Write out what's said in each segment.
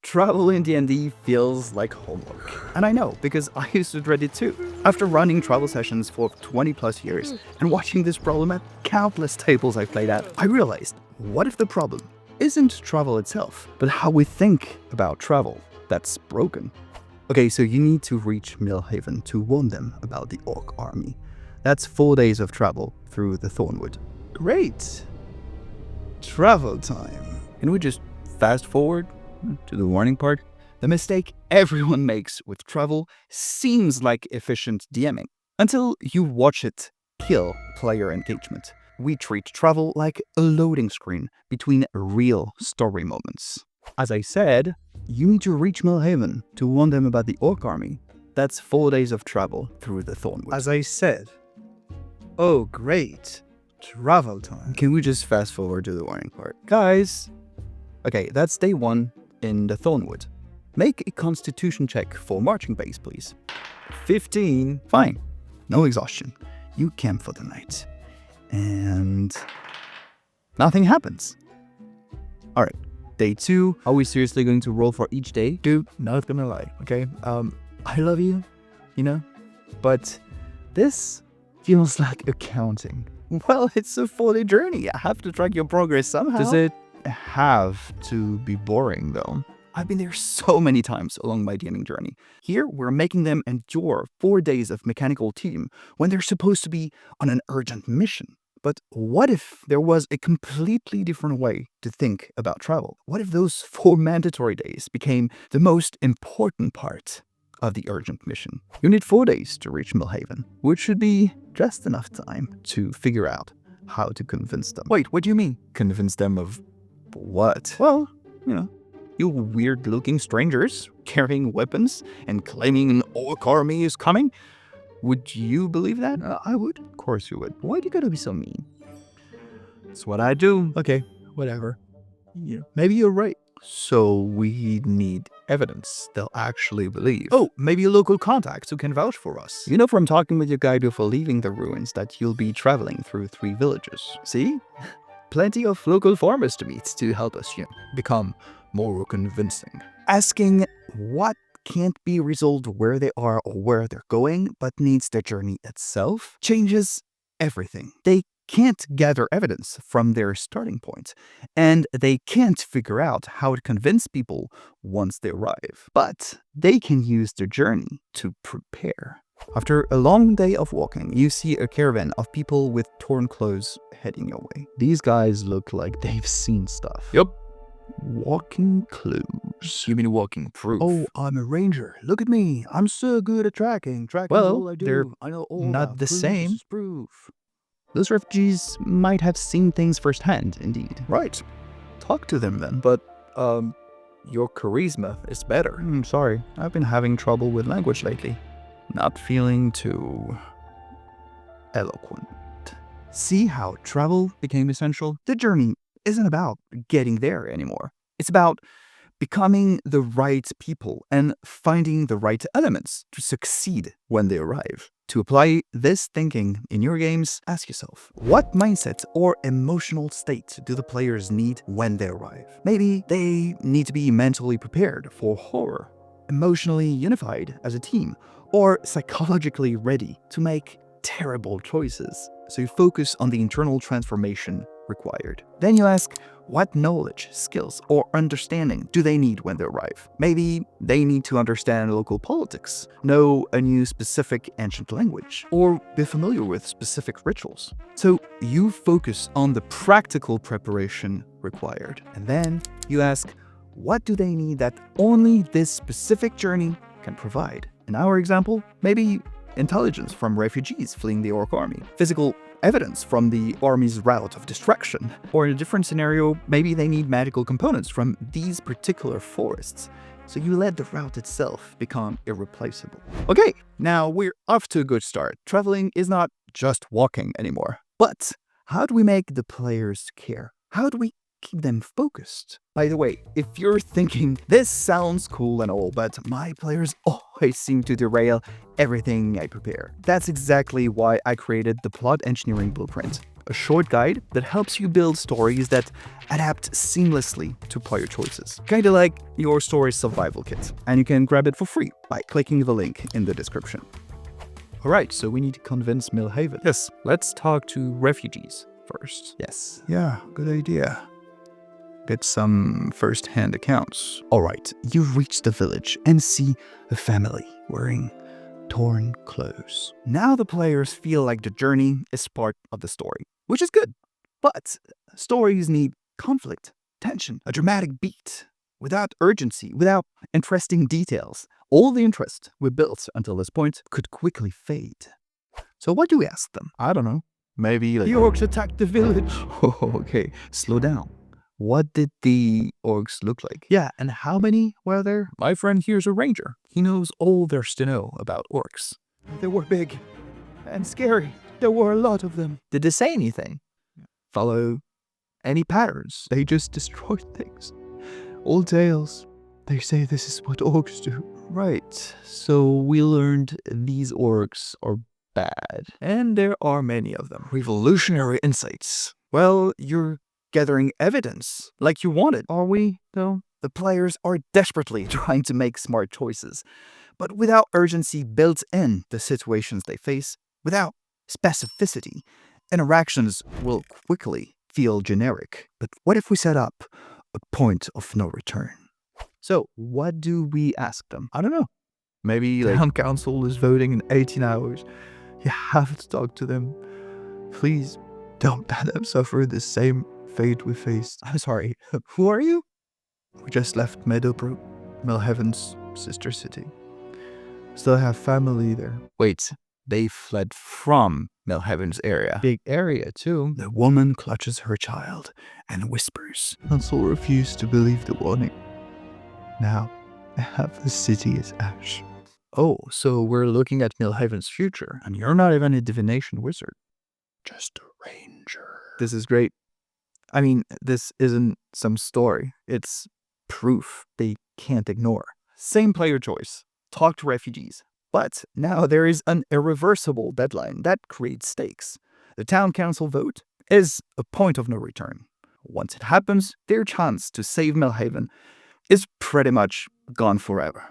Travel in D&D feels like homework. And I know, because I used to dread it too. After running travel sessions for 20 plus years and watching this problem at countless tables I've played at, I realized, what if the problem isn't travel itself, but how we think about travel that's broken? Okay, so you need to reach Millhaven to warn them about the Orc army. That's 4 days of travel through the Thornwood. Great. Travel time. Can we just fast forward to the warning part? The mistake everyone makes with travel seems like efficient DMing, until you watch it kill player engagement. We treat travel like a loading screen between real story moments. As I said, you need to reach Millhaven to warn them about the Orc army. That's 4 days of travel through the Thornwood. As I said. Oh, great. Travel time. Can we just fast forward to the warning part? Guys! Okay, that's day 1 in the Thornwood. Make a constitution check for marching base, please. 15. Fine. No exhaustion. You camp for the night. And nothing happens. Alright, day 2. Are we seriously going to roll for each day? Dude, not gonna lie, okay? I love you, but this feels like accounting. Well, it's a 4-day journey. I have to track your progress somehow. Does it have to be boring, though? I've been there so many times along my DMing journey. Here, we're making them endure 4 days of mechanical team when they're supposed to be on an urgent mission. But what if there was a completely different way to think about travel? What if those 4 mandatory days became the most important part of the urgent mission? You need 4 days to reach Millhaven, which should be just enough time to figure out how to convince them. Wait, what do you mean? Convince them of what? Well, you weird-looking strangers carrying weapons and claiming an Orc army is coming. Would you believe that? I would. Of course you would. Why do you gotta be so mean? That's what I do. Okay, whatever. Maybe you're right. So we need evidence they'll actually believe. Oh, maybe a local contact who can vouch for us. You know from talking with your guide before leaving the ruins that you'll be traveling through 3 villages. See? Plenty of local farmers to meet to help us become more convincing. Asking what can't be resolved where they are or where they're going, but needs the journey itself, changes everything. They can't gather evidence from their starting point, and they can't figure out how to convince people once they arrive. But they can use their journey to prepare. After a long day of walking, you see a caravan of people with torn clothes heading your way. These guys look like they've seen stuff. Yep. Walking clues. You mean walking proof? Oh, I'm a ranger. Look at me. I'm so good at tracking. Tracking's Well, all I do. they're I know all not about the clues, same. Proof. Those refugees might have seen things firsthand, indeed. Right. Talk to them then. But, your charisma is better. Sorry. I've been having trouble with language lately. Not feeling too eloquent. See how travel became essential? The journey isn't about getting there anymore. It's about becoming the right people and finding the right elements to succeed when they arrive. To apply this thinking in your games, ask yourself, what mindset or emotional state do the players need when they arrive? Maybe they need to be mentally prepared for horror, emotionally unified as a team, or psychologically ready to make terrible choices. So you focus on the internal transformation required. Then you ask, what knowledge, skills, or understanding do they need when they arrive? Maybe they need to understand local politics, know a new specific ancient language, or be familiar with specific rituals. So you focus on the practical preparation required. And then you ask, what do they need that only this specific journey can provide? In our example, maybe intelligence from refugees fleeing the Orc army, physical evidence from the army's route of destruction, or in a different scenario, maybe they need magical components from these particular forests. So you let the route itself become irreplaceable. Okay, now we're off to a good start. Traveling is not just walking anymore. But how do we make the players care? How do we keep them focused? By the way, if you're thinking, this sounds cool and all, but my players always seem to derail everything I prepare. That's exactly why I created the Plot Engineering Blueprint, a short guide that helps you build stories that adapt seamlessly to player choices. Kinda like your story's survival kit, and you can grab it for free by clicking the link in the description. Alright, so we need to convince Millhaven. Yes, let's talk to refugees first. Yes. Yeah, good idea. Get some first-hand accounts. Alright, you reach the village and see a family wearing torn clothes. Now the players feel like the journey is part of the story, which is good. But stories need conflict, tension, a dramatic beat. Without urgency, without interesting details, all the interest we built until this point could quickly fade. So what do we ask them? I don't know. Maybe like... The orcs attacked the village. Oh, okay, slow down. What did the orcs look like? Yeah, and how many were there? My friend here's a ranger. He knows all there's to know about orcs. They were big and scary. There were a lot of them. Did they say anything? Follow any patterns? They just destroyed things. Old tales. They say this is what orcs do. Right, so we learned these orcs are bad. And there are many of them. Revolutionary insights. Well, you're gathering evidence like you wanted. Are we, though? The players are desperately trying to make smart choices, but without urgency built in the situations they face, without specificity, interactions will quickly feel generic. But what if we set up a point of no return? So, what do we ask them? I don't know. Maybe The like, town council is voting in 18 hours. You have to talk to them. Please don't let them suffer the same fate we faced. I'm sorry, who are you? We just left Meadowbrook, Millhaven's sister city. Still have family there. Wait, they fled from Millhaven's area. Big area too. The woman clutches her child and whispers. Council refused to believe the warning. Now, half the city is ash. Oh, so we're looking at Millhaven's future, and you're not even a divination wizard. Just a ranger. This is great. I mean, this isn't some story. It's proof they can't ignore. Same player choice. Talk to refugees. But now there is an irreversible deadline that creates stakes. The town council vote is a point of no return. Once it happens, their chance to save Millhaven is pretty much gone forever.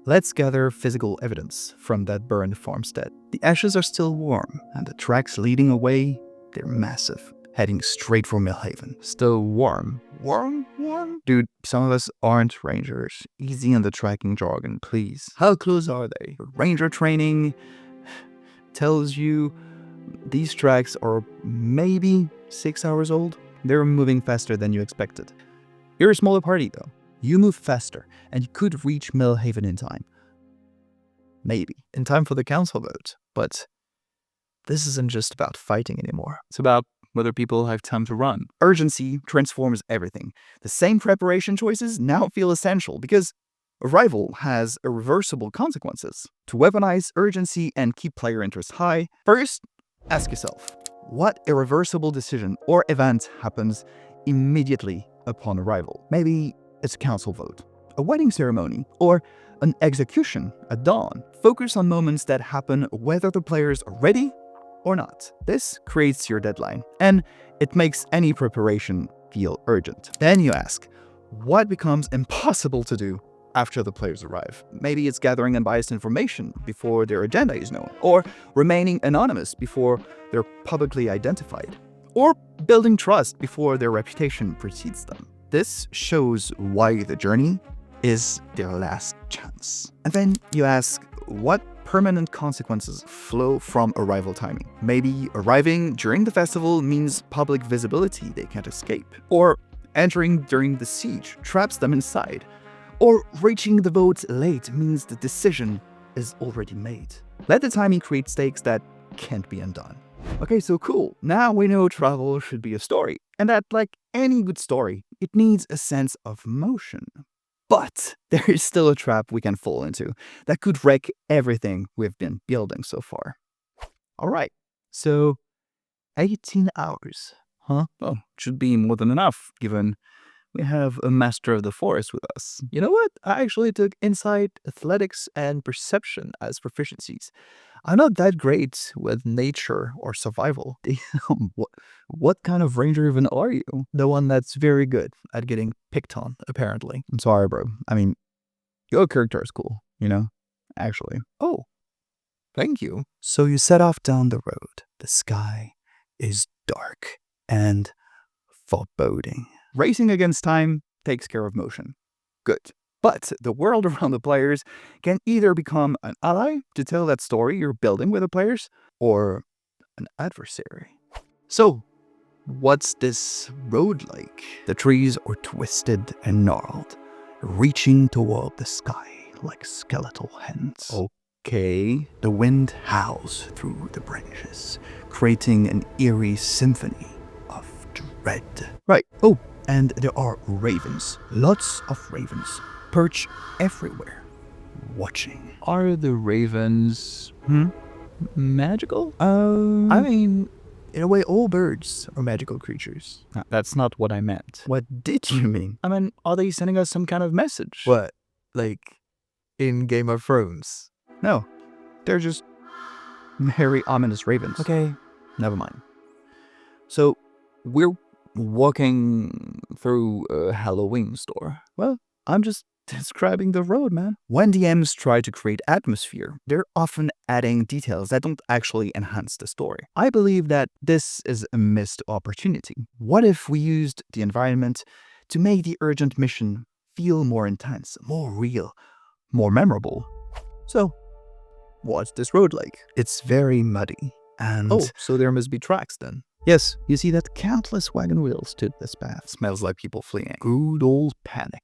Let's gather physical evidence from that burned farmstead. The ashes are still warm, and the tracks leading away, they're massive, heading straight for Millhaven. Still warm. Warm? Dude, some of us aren't rangers. Easy on the tracking jargon, please. How close are they? Ranger training tells you these tracks are maybe 6 hours old. They're moving faster than you expected. You're a smaller party, though. You move faster, and you could reach Millhaven in time. Maybe. In time for the council vote. But this isn't just about fighting anymore. It's about whether people have time to run. Urgency transforms everything. The same preparation choices now feel essential because arrival has irreversible consequences. To weaponize urgency and keep player interest high, first, ask yourself, what irreversible decision or event happens immediately upon arrival? Maybe it's a council vote, a wedding ceremony, or an execution at dawn. Focus on moments that happen whether the players are ready or not. This creates your deadline, and it makes any preparation feel urgent. Then you ask, what becomes impossible to do after the players arrive? Maybe it's gathering unbiased information before their agenda is known, or remaining anonymous before they're publicly identified, or building trust before their reputation precedes them. This shows why the journey is their last chance. And then you ask, what permanent consequences flow from arrival timing? Maybe arriving during the festival means public visibility they can't escape. Or entering during the siege traps them inside. Or reaching the vote late means the decision is already made. Let the timing create stakes that can't be undone. Okay, so cool. Now we know travel should be a story. And that, like any good story, it needs a sense of motion. But there is still a trap we can fall into that could wreck everything we've been building so far. All right, so 18 hours, huh? Well, should be more than enough given we have a master of the forest with us. You know what? I actually took insight, athletics, and perception as proficiencies. I'm not that great with nature or survival. What kind of ranger even are you? The one that's very good at getting picked on, apparently. I'm sorry, bro. I mean, your character is cool, you know? Actually. Oh, thank you. So you set off down the road. The sky is dark and foreboding. Racing against time takes care of motion. Good. But the world around the players can either become an ally to tell that story you're building with the players, or an adversary. So, what's this road like? The trees are twisted and gnarled, reaching toward the sky like skeletal hands. Okay. The wind howls through the branches, creating an eerie symphony of dread. Right. Oh, and there are ravens. Lots of ravens. Perch everywhere, watching. Are the ravens magical? I mean, in a way, all birds are magical creatures. that's not what I meant. What did you mean? I mean, are they sending us some kind of message? What? Like in Game of Thrones? No, they're just very ominous ravens. Okay. Never mind. So, we're walking through a Halloween store. Well, I'm just describing the road, man. When DMs try to create atmosphere, they're often adding details that don't actually enhance the story. I believe that this is a missed opportunity. What if we used the environment to make the urgent mission feel more intense, more real, more memorable? So, what's this road like? It's very muddy. And Oh, so there must be tracks then. yes, you see that countless wagon wheels stood this path. Smells like people fleeing. Good old panic.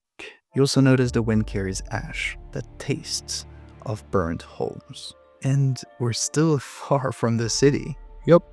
You also notice the wind carries ash that tastes of burnt homes. And we're still far from the city. Yup.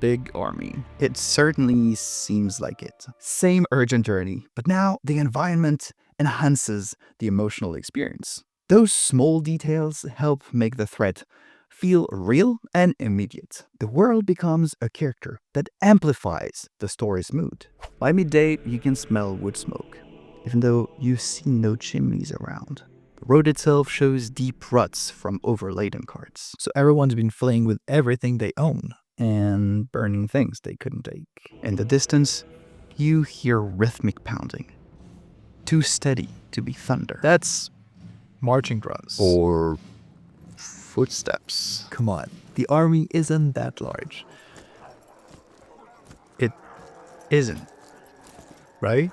Big army. It certainly seems like it. Same urgent journey, but now the environment enhances the emotional experience. Those small details help make the threat feel real and immediate. The world becomes a character that amplifies the story's mood. By midday, you can smell wood smoke, even though you see no chimneys around. The road itself shows deep ruts from overladen carts So everyone's been fleeing with everything they own. and burning things they couldn't take. In the distance, you hear rhythmic pounding, too steady to be thunder. That's marching drums. Or footsteps. Come on, the army isn't that large. It isn't, right?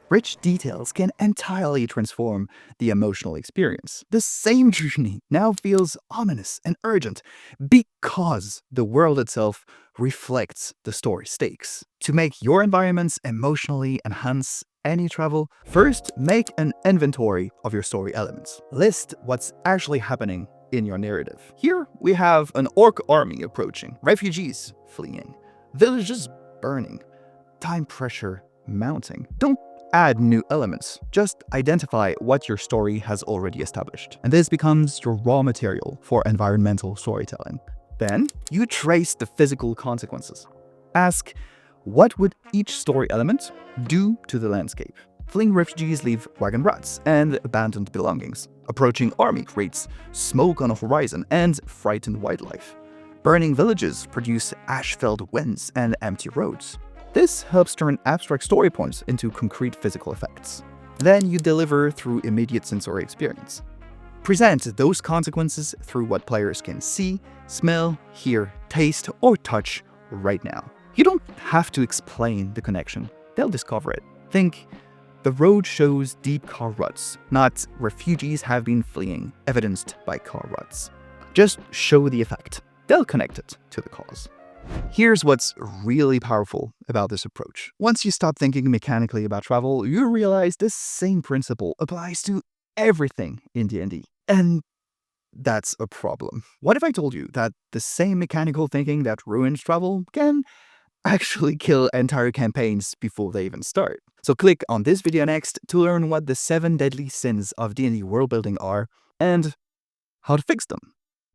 Rich details can entirely transform the emotional experience. The same journey now feels ominous and urgent because the world itself reflects the story stakes. To make your environments emotionally enhance any travel, first make an inventory of your story elements. List what's actually happening in your narrative. Here we have an orc army approaching, refugees fleeing, villages burning, time pressure mounting. Don't add new elements, just identify what your story has already established. And this becomes your raw material for environmental storytelling. Then you trace the physical consequences. Ask, what would each story element do to the landscape? Fleeing refugees leave wagon ruts and abandoned belongings. Approaching army creates smoke on the horizon and frightened wildlife. Burning villages produce ash-filled winds and empty roads. This helps turn abstract story points into concrete physical effects. Then you deliver through immediate sensory experience. Present those consequences through what players can see, smell, hear, taste, or touch right now. You don't have to explain the connection. They'll discover it. Think, the road shows deep car ruts, not refugees have been fleeing, evidenced by car ruts. Just show the effect. They'll connect it to the cause. Here's what's really powerful about this approach. Once you stop thinking mechanically about travel, you realize this same principle applies to everything in D&D. And that's a problem. What if I told you that the same mechanical thinking that ruins travel can actually kill entire campaigns before they even start? So click on this video next to learn what the 7 deadly sins of D&D world building are and how to fix them.